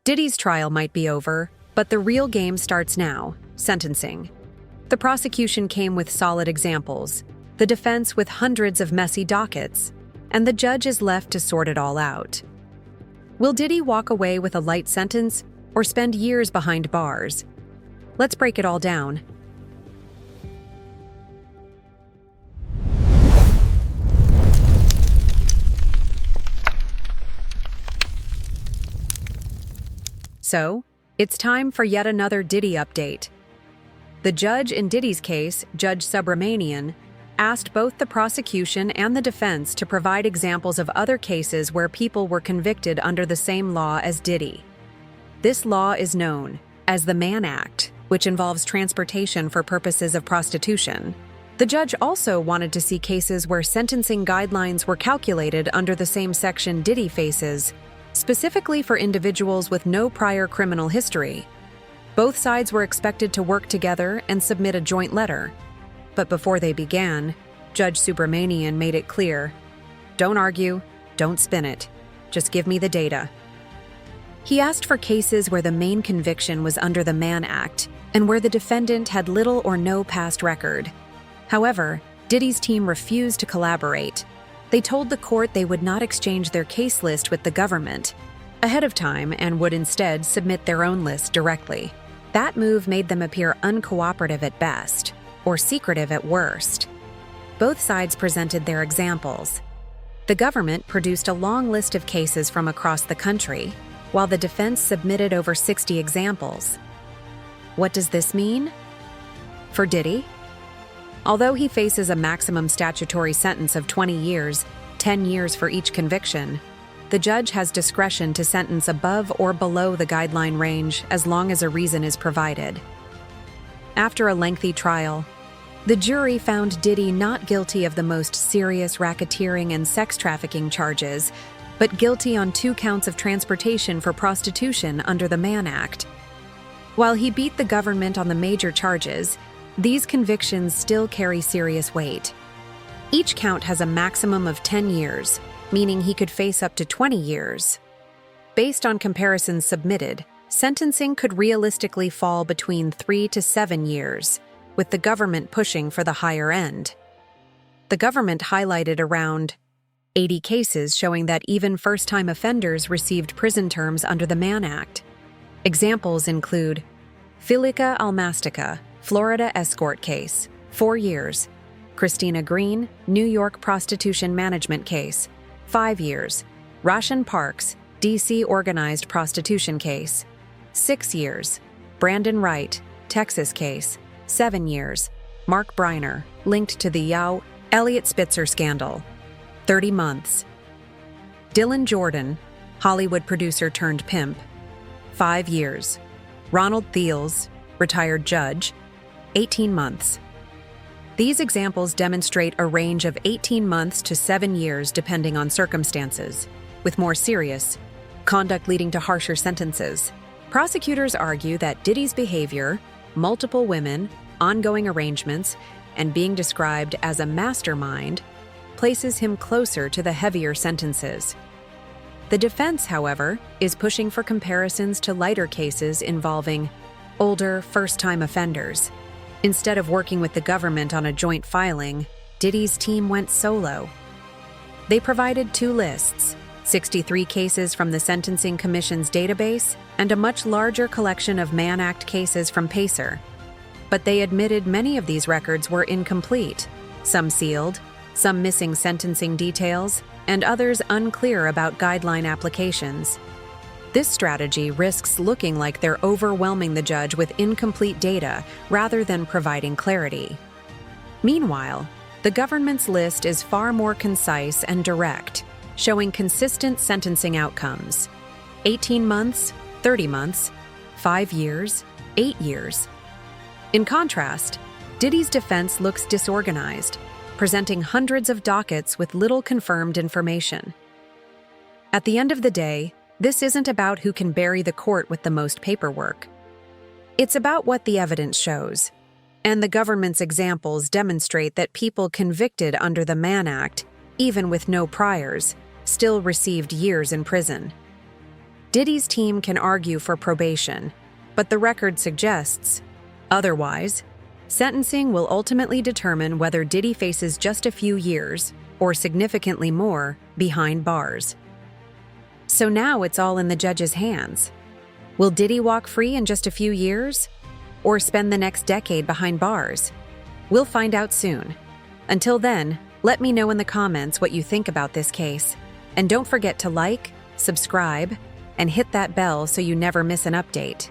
Diddy's trial might be over, but the real game starts now: sentencing. The prosecution came with solid examples, the defense with hundreds of messy dockets, and the judge is left to sort it all out. Will Diddy walk away with a light sentence or spend years behind bars? Let's break it all down. So, it's time for yet another Diddy update. The judge in Diddy's case, Judge Subramanian, asked both the prosecution and the defense to provide examples of other cases where people were convicted under the same law as Diddy. This law is known as the Mann Act, which involves transportation for purposes of prostitution. The judge also wanted to see cases where sentencing guidelines were calculated under the same section Diddy faces, specifically for individuals with no prior criminal history. Both sides were expected to work together and submit a joint letter. But before they began, Judge Subramanian made it clear: don't argue, don't spin it, just give me the data. He asked for cases where the main conviction was under the Mann Act and where the defendant had little or no past record. However, Diddy's team refused to collaborate. They told the court they would not exchange their case list with the government ahead of time and would instead submit their own list directly. That move made them appear uncooperative at best, or secretive at worst. Both sides presented their examples. The government produced a long list of cases from across the country, while the defense submitted over 60 examples. What does this mean? For Diddy, although he faces a maximum statutory sentence of 20 years, 10 years for each conviction, the judge has discretion to sentence above or below the guideline range as long as a reason is provided. After a lengthy trial, the jury found Diddy not guilty of the most serious racketeering and sex trafficking charges, but guilty on 2 counts of transportation for prostitution under the Mann Act. While he beat the government on the major charges, these convictions still carry serious weight. Each count has a maximum of 10 years, meaning he could face up to 20 years. Based on comparisons submitted, sentencing could realistically fall between 3 to 7 years, with the government pushing for the higher end. The government highlighted around 80 cases showing that even first-time offenders received prison terms under the Mann Act. Examples include Filica Almastica, Florida escort case, 4 years; Christina Green, New York prostitution management case, 5 years; Rashan Parks, D.C. organized prostitution case, 6 years; Brandon Wright, Texas case, 7 years; Mark Briner, linked to the Yao Elliot Spitzer scandal, 30 months; Dylan Jordan, Hollywood producer turned pimp, 5 years; Ronald Thiels, retired judge, 18 months. These examples demonstrate a range of 18 months to 7 years depending on circumstances, with more serious conduct leading to harsher sentences. Prosecutors argue that Diddy's behavior, multiple women, ongoing arrangements, and being described as a mastermind places him closer to the heavier sentences. The defense, however, is pushing for comparisons to lighter cases involving older, first-time offenders. Instead of working with the government on a joint filing, Diddy's team went solo. They provided 2 lists, 63 cases from the Sentencing Commission's database and a much larger collection of Mann Act cases from PACER. But they admitted many of these records were incomplete, some sealed, some missing sentencing details, and others unclear about guideline applications. This strategy risks looking like they're overwhelming the judge with incomplete data rather than providing clarity. Meanwhile, the government's list is far more concise and direct, showing consistent sentencing outcomes: 18 months, 30 months, 5 years, 8 years. In contrast, Diddy's defense looks disorganized, presenting hundreds of dockets with little confirmed information. At the end of the day, this isn't about who can bury the court with the most paperwork. It's about what the evidence shows, and the government's examples demonstrate that people convicted under the Mann Act, even with no priors, still received years in prison. Diddy's team can argue for probation, but the record suggests otherwise. Sentencing will ultimately determine whether Diddy faces just a few years, or significantly more, behind bars. So now it's all in the judge's hands. Will Diddy walk free in just a few years? Or spend the next decade behind bars? We'll find out soon. Until then, let me know in the comments what you think about this case. And don't forget to like, subscribe, and hit that bell so you never miss an update.